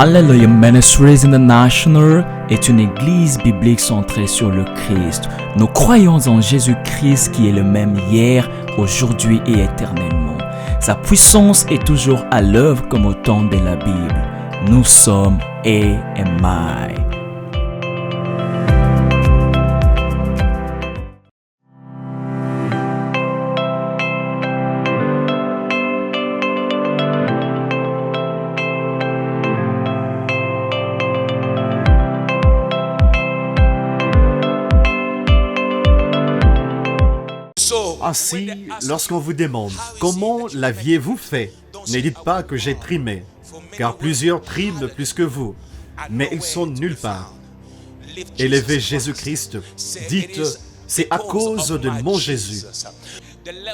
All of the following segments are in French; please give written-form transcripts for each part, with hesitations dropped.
Hallelujah Ministries International est une église biblique centrée sur le Christ. Nous croyons en Jésus-Christ qui est le même hier, aujourd'hui et éternellement. Sa puissance est toujours à l'œuvre comme au temps de la Bible. Nous sommes AMI. Ainsi, lorsqu'on vous demande « Comment l'aviez-vous fait ?» ne dites pas que j'ai trimé, car plusieurs triment plus que vous, mais ils sont nulle part. Élevez Jésus-Christ, dites « C'est à cause de mon Jésus ».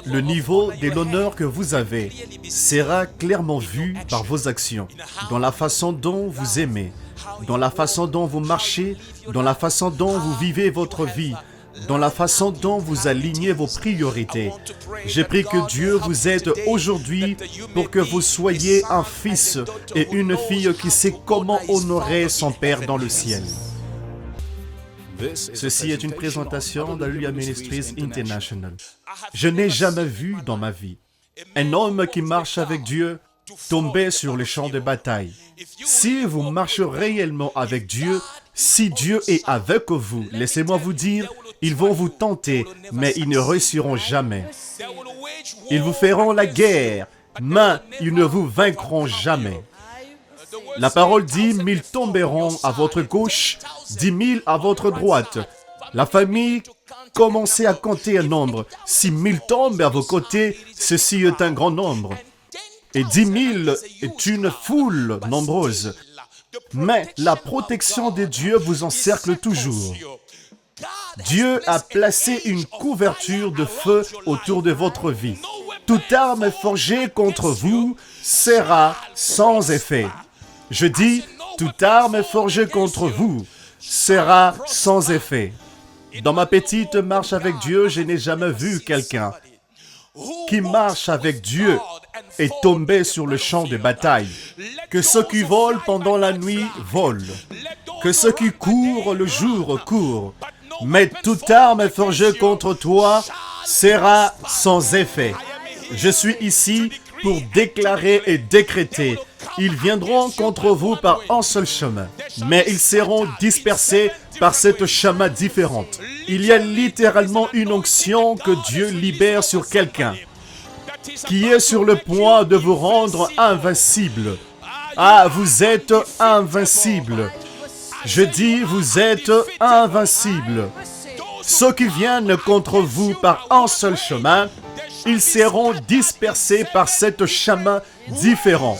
Le niveau de l'honneur que vous avez sera clairement vu par vos actions, dans la façon dont vous aimez, dans la façon dont vous marchez, dans la façon dont vous vivez votre vie, dans la façon dont vous alignez vos priorités. J'ai pris que Dieu vous aide aujourd'hui pour que vous soyez un fils et une fille qui sait comment honorer son Père dans le ciel. Ceci est une présentation d'Hallelujah Ministries International. Je n'ai jamais vu dans ma vie un homme qui marche avec Dieu tomber sur le champ de bataille. Si vous marchez réellement avec Dieu, si Dieu est avec vous, laissez-moi vous dire, ils vont vous tenter, mais ils ne réussiront jamais. Ils vous feront la guerre, mais ils ne vous vaincront jamais. La parole dit, 1000 tomberont à votre gauche, 10 000 à votre droite. La famille, commencez à compter un nombre. Si 1000 tombent à vos côtés, ceci est un grand nombre. Et 10 000 est une foule nombreuse. Mais la protection de Dieu vous encercle toujours. Dieu a placé une couverture de feu autour de votre vie. Toute arme forgée contre vous sera sans effet. Je dis, toute arme forgée contre vous sera sans effet. Dans ma petite marche avec Dieu, je n'ai jamais vu quelqu'un qui marche avec Dieu et tomber sur le champ de bataille. Que ceux qui volent pendant la nuit volent. Que ceux qui courent le jour courent. Mais toute arme forgée contre toi sera sans effet. Je suis ici pour déclarer et décréter. Ils viendront contre vous par un seul chemin, mais ils seront dispersés par cette chemin différente. Il y a littéralement une onction que Dieu libère sur quelqu'un qui est sur le point de vous rendre invincible. Ah, vous êtes invincible. Je dis, vous êtes invincible. Ceux qui viennent contre vous par un seul chemin, ils seront dispersés par cet chemin différent.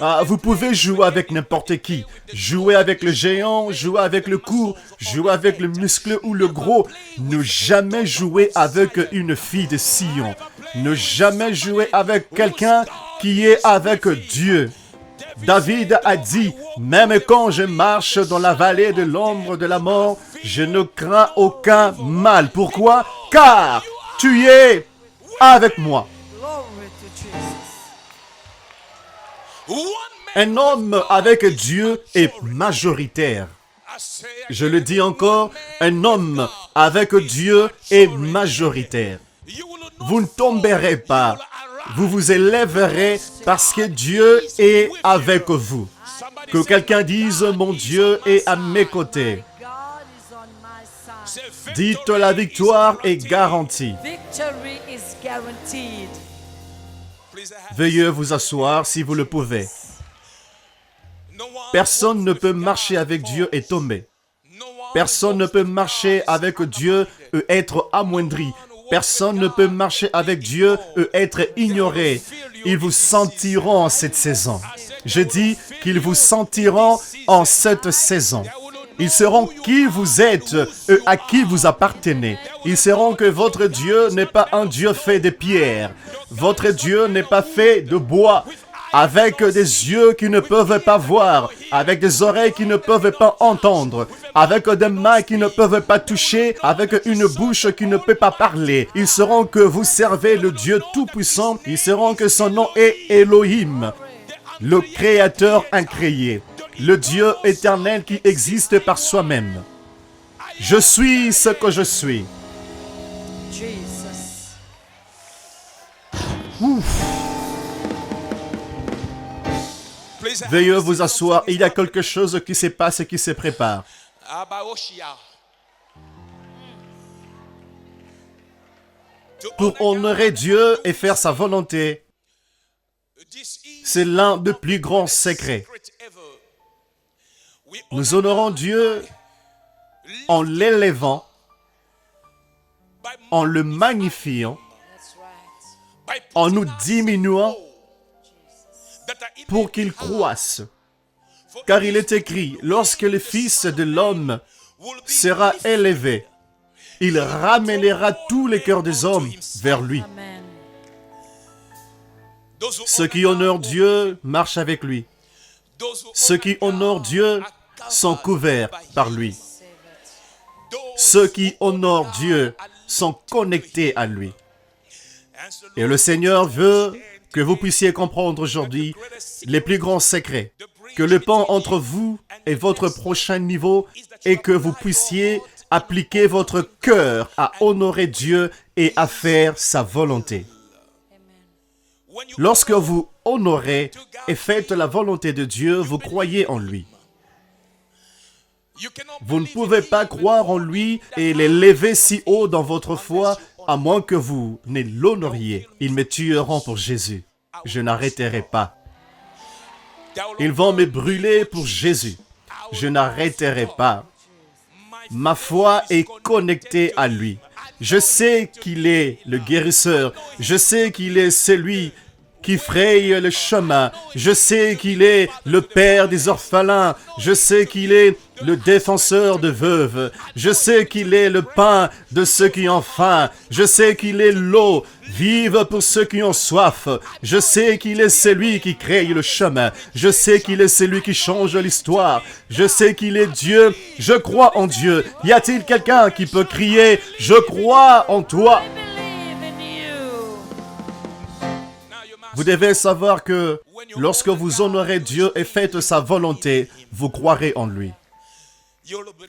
Ah, vous pouvez jouer avec n'importe qui. Jouer avec le géant, jouer avec le court, jouer avec le muscle ou le gros. Ne jamais jouer avec une fille de Sion. Ne jamais jouer avec quelqu'un qui est avec Dieu. David a dit, même quand je marche dans la vallée de l'ombre de la mort, je ne crains aucun mal. Pourquoi? Car tu es avec moi. Un homme avec Dieu est majoritaire. Je le dis encore, un homme avec Dieu est majoritaire. Vous ne tomberez pas. Vous vous élèverez parce que Dieu est avec vous. Que quelqu'un dise, mon Dieu est à mes côtés. Dites, la victoire est garantie. Veuillez vous asseoir si vous le pouvez. Personne ne peut marcher avec Dieu et tomber. Personne ne peut marcher avec Dieu et être amoindri. Personne ne peut marcher avec Dieu et être ignoré. Ils vous sentiront en cette saison. Je dis qu'ils vous sentiront en cette saison. Ils sauront qui vous êtes et à qui vous appartenez. Ils sauront que votre Dieu n'est pas un Dieu fait de pierre. Votre Dieu n'est pas fait de bois. avec des yeux qui ne peuvent pas voir, avec des oreilles qui ne peuvent pas entendre, avec des mains qui ne peuvent pas toucher, avec une bouche qui ne peut pas parler. Ils sauront que vous servez le Dieu Tout-Puissant, ils sauront que son nom est Elohim, le Créateur incréé, le Dieu éternel qui existe par soi-même. Je suis ce que je suis. Ouf. Veuillez vous asseoir, il y a quelque chose qui se passe et qui se prépare. Pour honorer Dieu et faire sa volonté, c'est l'un des plus grands secrets. Nous honorons Dieu en l'élevant, en le magnifiant, en nous diminuant pour qu'il croisse. Car il est écrit, lorsque le Fils de l'homme sera élevé, il ramènera tous les cœurs des hommes vers lui. Ceux qui honorent Dieu marchent avec lui. Ceux qui honorent Dieu sont couverts par lui. Ceux qui honorent Dieu sont connectés à lui. Et le Seigneur veut que vous puissiez comprendre aujourd'hui les plus grands secrets, que le pont entre vous et votre prochain niveau est que vous puissiez appliquer votre cœur à honorer Dieu et à faire sa volonté. Lorsque vous honorez et faites la volonté de Dieu, vous croyez en lui. Vous ne pouvez pas croire en lui et l'élever si haut dans votre foi, à moins que vous ne l'honoriez. Ils me tueront pour Jésus. Je n'arrêterai pas. Ils vont me brûler pour Jésus. Je n'arrêterai pas. Ma foi est connectée à lui. Je sais qu'il est le guérisseur. Je sais qu'il est celui qui fraye le chemin. Je sais qu'il est le père des orphelins. Je sais qu'il est le défenseur de veuves. Je sais qu'il est le pain de ceux qui ont faim. Je sais qu'il est l'eau vive pour ceux qui ont soif. Je sais qu'il est celui qui crée le chemin. Je sais qu'il est celui qui change l'histoire. Je sais qu'il est Dieu. Je crois en Dieu. Y a-t-il quelqu'un qui peut crier « Je crois en toi » ? Vous devez savoir que lorsque vous honorez Dieu et faites sa volonté, vous croirez en lui.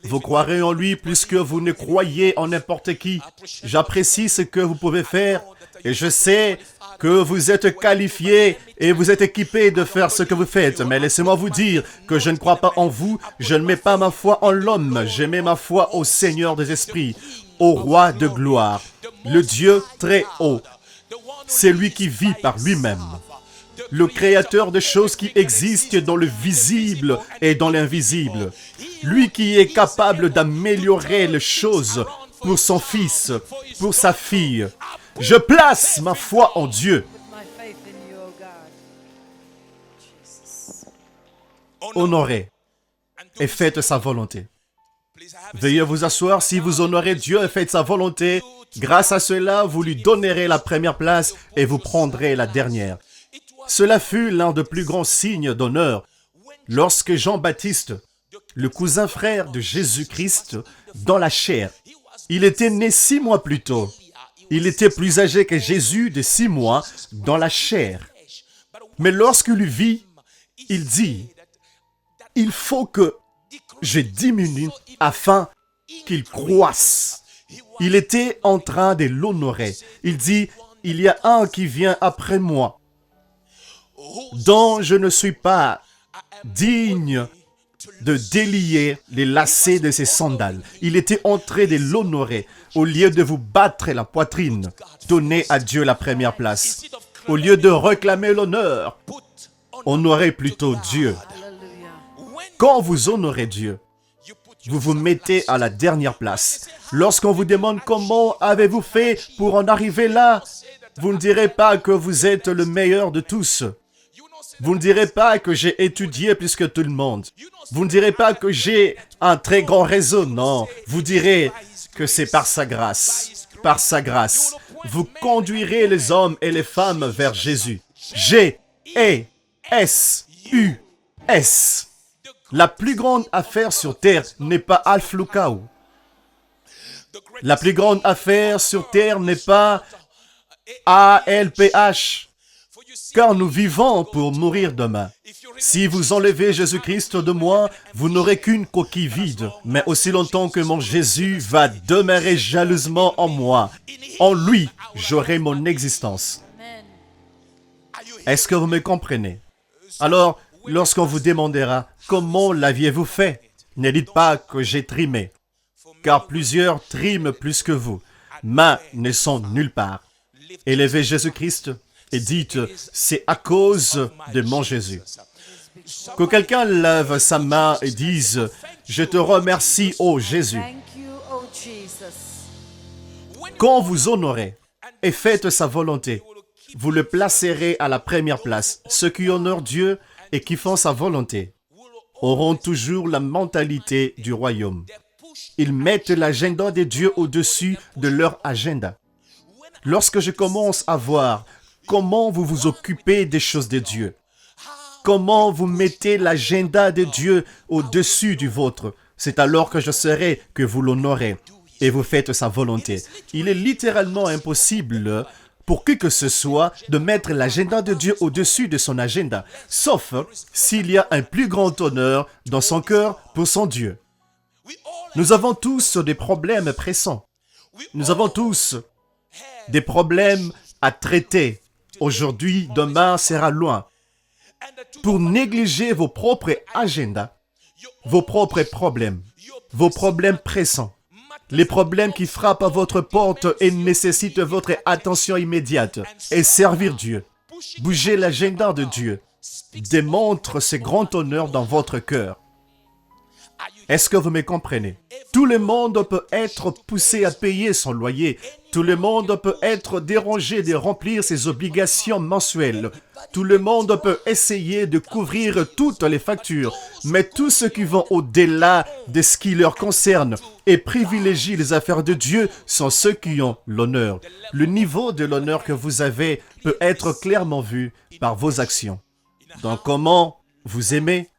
Vous croirez en lui puisque vous ne croyez en n'importe qui. J'apprécie ce que vous pouvez faire et je sais que vous êtes qualifié et vous êtes équipé de faire ce que vous faites. Mais laissez-moi vous dire que je ne crois pas en vous, je ne mets pas ma foi en l'homme, je mets ma foi au Seigneur des esprits, au Roi de gloire, le Dieu très haut. C'est lui qui vit par lui-même, le créateur des choses qui existent dans le visible et dans l'invisible. Lui qui est capable d'améliorer les choses pour son fils, pour sa fille. Je place ma foi en Dieu. Honorez et faites sa volonté. Veuillez vous asseoir. Si vous honorez Dieu et faites sa volonté, grâce à cela, vous lui donnerez la première place et vous prendrez la dernière. Cela fut l'un des plus grands signes d'honneur lorsque Jean-Baptiste, le cousin frère de Jésus-Christ, dans la chair, il était né 6 mois plus tôt. Il était plus âgé que Jésus de 6 mois dans la chair. Mais lorsqu'il le vit, il dit, « Il faut que je diminue afin qu'il croisse. » Il était en train de l'honorer. Il dit, « Il y a un qui vient après moi, dont je ne suis pas digne de délier les lacets de ses sandales. » Il était en train de l'honorer. Au lieu de vous battre la poitrine, donnez à Dieu la première place. Au lieu de réclamer l'honneur, honorez plutôt Dieu. Quand vous honorez Dieu, vous vous mettez à la dernière place. Lorsqu'on vous demande comment avez-vous fait pour en arriver là, vous ne direz pas que vous êtes le meilleur de tous. Vous ne direz pas que j'ai étudié plus que tout le monde. Vous ne direz pas que j'ai un très grand réseau. Non, vous direz que c'est par sa grâce. Par sa grâce, vous conduirez les hommes et les femmes vers Jésus. J'ai S-U-S. La plus grande affaire sur terre n'est pas Alflukau. La plus grande affaire sur terre n'est pas ALPH. Car nous vivons pour mourir demain. Si vous enlevez Jésus-Christ de moi, vous n'aurez qu'une coquille vide. Mais aussi longtemps que mon Jésus va demeurer jalousement en moi, en lui, j'aurai mon existence. Est-ce que vous me comprenez? Alors, lorsqu'on vous demandera comment l'aviez-vous fait, ne dites pas que j'ai trimé, car plusieurs triment plus que vous. Mains ne sont nulle part. Élevez Jésus-Christ et dites, c'est à cause de mon Jésus. Que quelqu'un lève sa main et dise, je te remercie, ô Jésus. Quand vous honorez et faites sa volonté, vous le placerez à la première place. Ceux qui honorent Dieu et qui font sa volonté auront toujours la mentalité du royaume. Ils mettent l'agenda de Dieu au-dessus de leur agenda. Lorsque je commence à voir comment vous vous occupez des choses de Dieu, comment vous mettez l'agenda de Dieu au-dessus du vôtre, c'est alors que je saurai que vous l'honorez et vous faites sa volonté. Il est littéralement impossible pour qui que ce soit de mettre l'agenda de Dieu au-dessus de son agenda, sauf s'il y a un plus grand honneur dans son cœur pour son Dieu. Nous avons tous des problèmes pressants. Nous avons tous des problèmes à traiter. Aujourd'hui, demain sera loin. Pour négliger vos propres agendas, vos propres problèmes pressants, les problèmes qui frappent à votre porte et nécessitent votre attention immédiate, et servir Dieu. Bougez l'agenda de Dieu. Démontre ce grand honneur dans votre cœur. Est-ce que vous me comprenez? Tout le monde peut être poussé à payer son loyer. Tout le monde peut être dérangé de remplir ses obligations mensuelles. Tout le monde peut essayer de couvrir toutes les factures. Mais tous ceux qui vont au-delà de ce qui leur concerne et privilégient les affaires de Dieu sont ceux qui ont l'honneur. Le niveau de l'honneur que vous avez peut être clairement vu par vos actions. Dans comment vous aimez,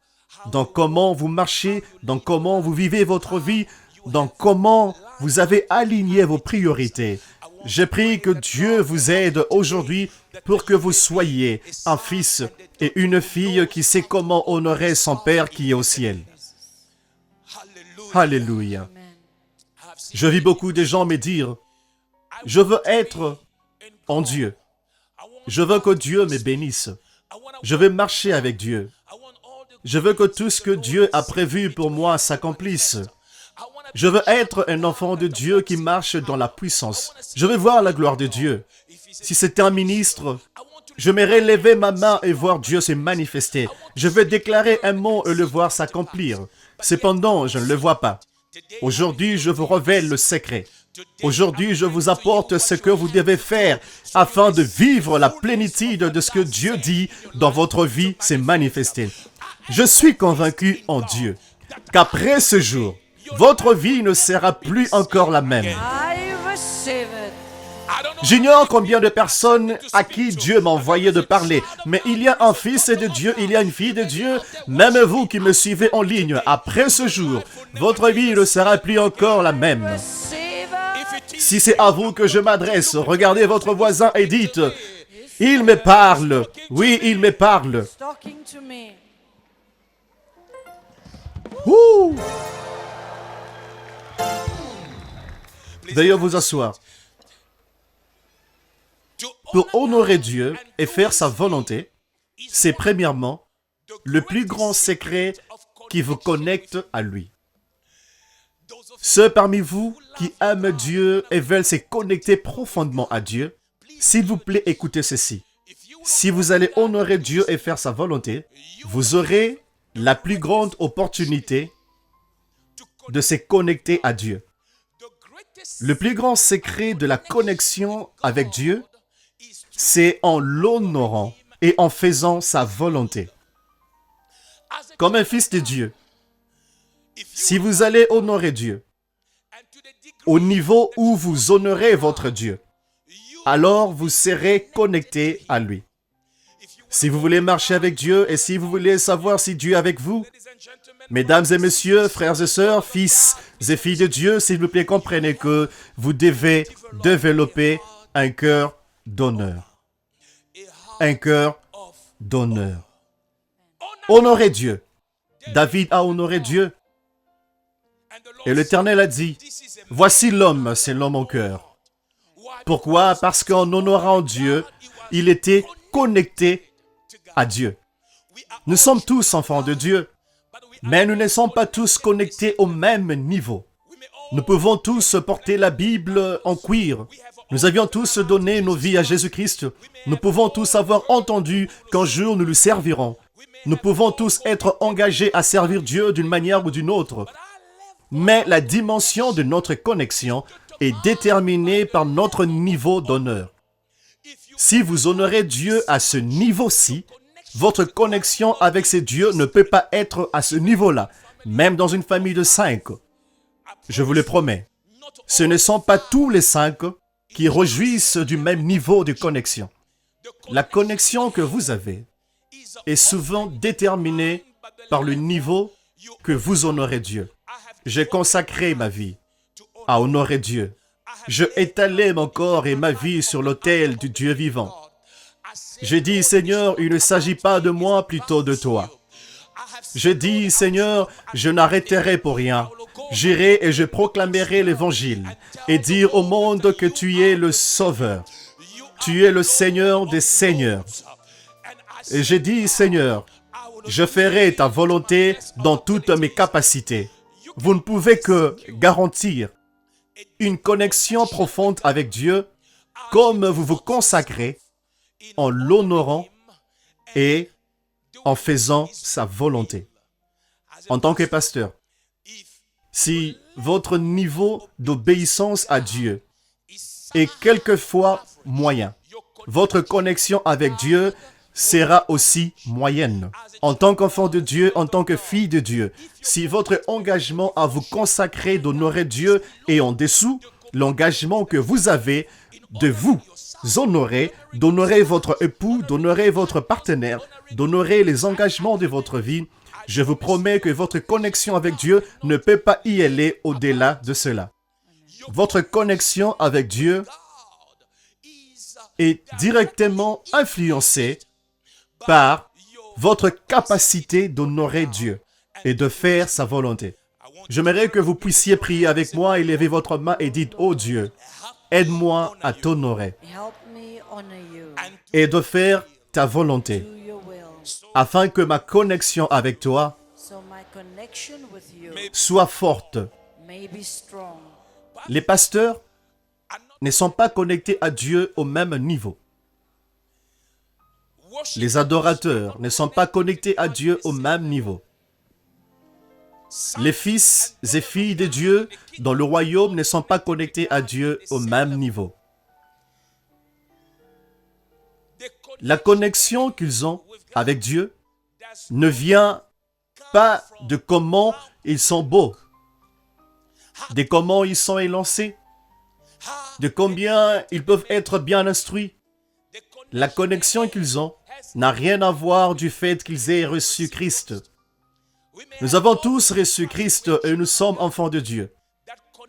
dans comment vous marchez, dans comment vous vivez votre vie, dans comment vous avez aligné vos priorités. Je prie que Dieu vous aide aujourd'hui pour que vous soyez un fils et une fille qui sait comment honorer son Père qui est au ciel. Alléluia. Je vis beaucoup de gens me dire, je veux être en Dieu. Je veux que Dieu me bénisse. Je veux marcher avec Dieu. Je veux que tout ce que Dieu a prévu pour moi s'accomplisse. Je veux être un enfant de Dieu qui marche dans la puissance. Je veux voir la gloire de Dieu. Si c'était un ministre, j'aimerais lever ma main et voir Dieu se manifester. Je veux déclarer un mot et le voir s'accomplir. Cependant, je ne le vois pas. Aujourd'hui, je vous révèle le secret. Aujourd'hui, je vous apporte ce que vous devez faire afin de vivre la plénitude de ce que Dieu dit dans votre vie s'est manifesté. Je suis convaincu en Dieu qu'après ce jour, votre vie ne sera plus encore la même. J'ignore combien de personnes à qui Dieu m'a envoyé de parler, mais il y a un fils de Dieu, il y a une fille de Dieu, même vous qui me suivez en ligne, après ce jour, votre vie ne sera plus encore la même. Si c'est à vous que je m'adresse, regardez votre voisin et dites, « Il me parle, oui, il me parle. » Ouh! Veuillez vous asseoir. Pour honorer Dieu et faire sa volonté, c'est premièrement le plus grand secret qui vous connecte à lui. Ceux parmi vous qui aiment Dieu et veulent se connecter profondément à Dieu, s'il vous plaît, écoutez ceci. Si vous allez honorer Dieu et faire sa volonté, vous aurez la plus grande opportunité de se connecter à Dieu. Le plus grand secret de la connexion avec Dieu, c'est en l'honorant et en faisant sa volonté. Comme un fils de Dieu, si vous allez honorer Dieu au niveau où vous honorez votre Dieu, alors vous serez connecté à lui. Si vous voulez marcher avec Dieu et si vous voulez savoir si Dieu est avec vous, mesdames et messieurs, frères et sœurs, fils et filles de Dieu, s'il vous plaît, comprenez que vous devez développer un cœur d'honneur. Un cœur d'honneur. Honorez Dieu. David a honoré Dieu. Et l'Éternel a dit, « Voici l'homme, c'est l'homme au cœur. » Pourquoi? Parce qu'en honorant Dieu, il était connecté à Dieu. Nous sommes tous enfants de Dieu, mais nous ne sommes pas tous connectés au même niveau. Nous pouvons tous porter la Bible en cuir. Nous avions tous donné nos vies à Jésus-Christ. Nous pouvons tous avoir entendu qu'un jour nous lui servirons. Nous pouvons tous être engagés à servir Dieu d'une manière ou d'une autre. Mais la dimension de notre connexion est déterminée par notre niveau d'honneur. Si vous honorez Dieu à ce niveau-ci, votre connexion avec ces dieux ne peut pas être à ce niveau-là, même dans une famille de 5. Je vous le promets, ce ne sont pas tous les 5 qui réjouissent du même niveau de connexion. La connexion que vous avez est souvent déterminée par le niveau que vous honorez Dieu. J'ai consacré ma vie à honorer Dieu. Je étalais mon corps et ma vie sur l'autel du Dieu vivant. J'ai dit, Seigneur, il ne s'agit pas de moi, plutôt de toi. Je dis, Seigneur, je n'arrêterai pour rien. J'irai et je proclamerai l'évangile et dire au monde que tu es le Sauveur. Tu es le Seigneur des Seigneurs. Et j'ai dit, Seigneur, je ferai ta volonté dans toutes mes capacités. Vous ne pouvez que garantir une connexion profonde avec Dieu comme vous vous consacrez en l'honorant et en faisant sa volonté. En tant que pasteur, si votre niveau d'obéissance à Dieu est quelquefois moyen, votre connexion avec Dieu sera aussi moyenne. En tant qu'enfant de Dieu, en tant que fille de Dieu, si votre engagement à vous consacrer d'honorer Dieu est en dessous, l'engagement que vous avez de vous honorer, d'honorer votre époux, d'honorer votre partenaire, d'honorer les engagements de votre vie, je vous promets que votre connexion avec Dieu ne peut pas y aller au-delà de cela. Votre connexion avec Dieu est directement influencée par votre capacité d'honorer Dieu et de faire sa volonté. J'aimerais que vous puissiez prier avec moi et lever votre main et dites, « Oh Dieu, aide-moi à t'honorer et de faire ta volonté, afin que ma connexion avec toi soit forte. » Les pasteurs ne sont pas connectés à Dieu au même niveau. Les adorateurs ne sont pas connectés à Dieu au même niveau. Les fils et filles de Dieu dans le royaume ne sont pas connectés à Dieu au même niveau. La connexion qu'ils ont avec Dieu ne vient pas de comment ils sont beaux, de comment ils sont élancés, de combien ils peuvent être bien instruits. La connexion qu'ils ont n'a rien à voir du fait qu'ils aient reçu Christ. Nous avons tous reçu Christ et nous sommes enfants de Dieu.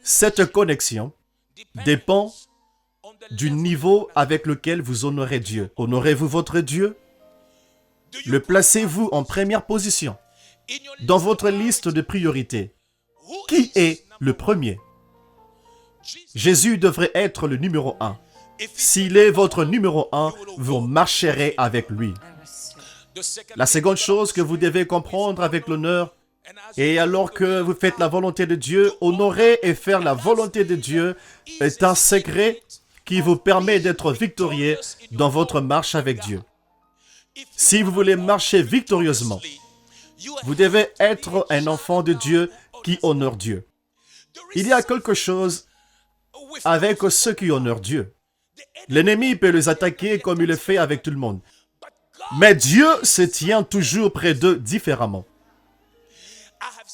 Cette connexion dépend du niveau avec lequel vous honorez Dieu. Honorez-vous votre Dieu? Le placez-vous en première position dans votre liste de priorités? Qui est le premier? Jésus devrait être le numéro 1. S'il est votre numéro 1, vous marcherez avec lui. La seconde chose que vous devez comprendre avec l'honneur, et alors que vous faites la volonté de Dieu, honorer et faire la volonté de Dieu est un secret qui vous permet d'être victorieux dans votre marche avec Dieu. Si vous voulez marcher victorieusement, vous devez être un enfant de Dieu qui honore Dieu. Il y a quelque chose avec ceux qui honorent Dieu. L'ennemi peut les attaquer comme il le fait avec tout le monde. Mais Dieu se tient toujours près d'eux différemment.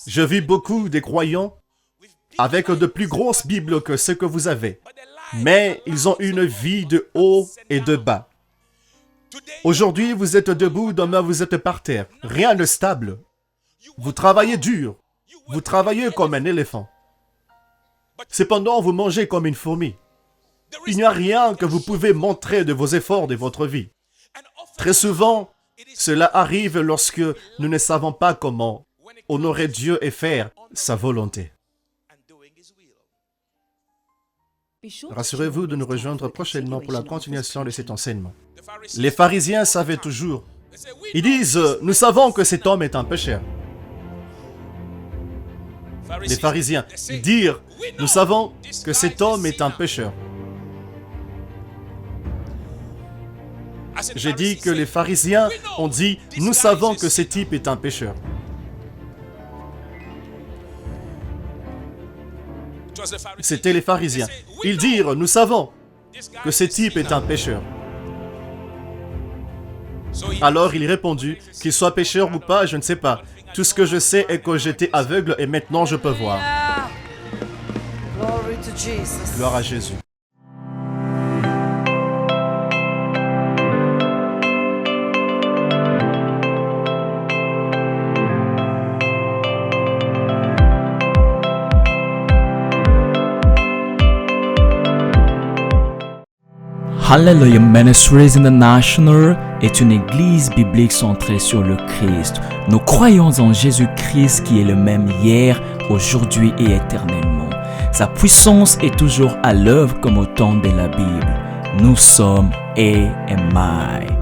Je vis beaucoup de croyants avec de plus grosses Bibles que ce que vous avez. Mais ils ont une vie de haut et de bas. Aujourd'hui, vous êtes debout, demain, vous êtes par terre. Rien de stable. Vous travaillez dur. Vous travaillez comme un éléphant. Cependant, vous mangez comme une fourmi. Il n'y a rien que vous pouvez montrer de vos efforts de votre vie. Très souvent, cela arrive lorsque nous ne savons pas comment honorer Dieu et faire sa volonté. Rassurez-vous de nous rejoindre prochainement pour la continuation de cet enseignement. Les pharisiens savaient toujours. Ils disent, nous savons que cet homme est un pécheur. Les pharisiens dirent, nous savons que cet homme est un pécheur. J'ai dit que les pharisiens ont dit, nous savons que ce type est un pécheur. C'étaient les pharisiens. Ils dirent, nous savons que ce type est un pécheur. Alors il répondit, qu'il soit pécheur ou pas, je ne sais pas. Tout ce que je sais est que j'étais aveugle et maintenant je peux voir. Gloire à Jésus. Hallelujah Ministries International est une église biblique centrée sur le Christ. Nous croyons en Jésus-Christ qui est le même hier, aujourd'hui et éternellement. Sa puissance est toujours à l'œuvre comme au temps de la Bible. Nous sommes AMI.